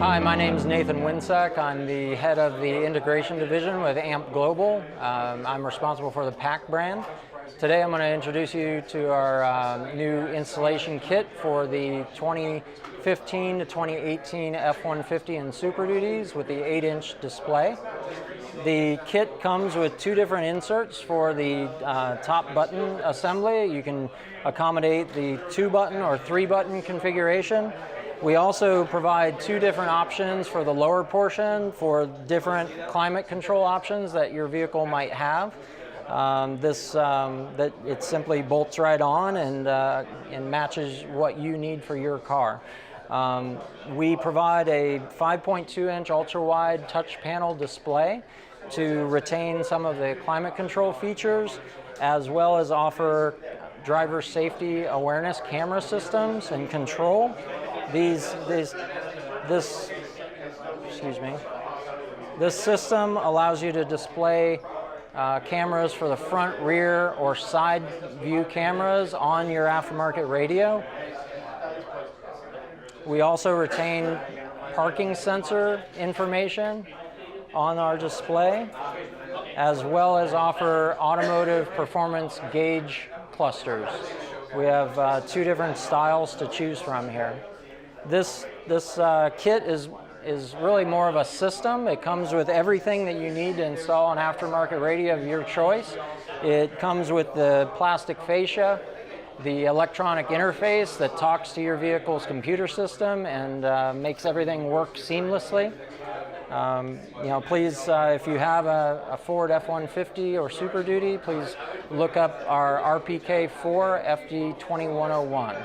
Hi, my name is Nathan Winsek. I'm the head of the integration division with AMP Global. I'm responsible for the PAC brand. Today I'm going to introduce you to our new installation kit for the 2015 to 2018 F-150 and Super Duties with the 8-inch display. The kit comes with two different inserts for the top button assembly. You can accommodate the 2-button or 3-button configuration. We also provide two different options for the lower portion for different climate control options that your vehicle might have. That it simply bolts right on and matches what you need for your car. We provide a 5.2-inch ultra-wide touch panel display to retain some of the climate control features, as well as offer driver safety awareness camera systems and control. This system allows you to display cameras for the front, rear, or side view cameras on your aftermarket radio. We also retain parking sensor information on our display, as well as offer automotive performance gauge clusters. We have two different styles to choose from here. This kit is really more of a system. It comes with everything that you need to install an aftermarket radio of your choice. It comes with the plastic fascia, the electronic interface that talks to your vehicle's computer system and makes everything work seamlessly. Please, if you have a Ford F-150 or Super Duty, please look up our RPK4 FD2101.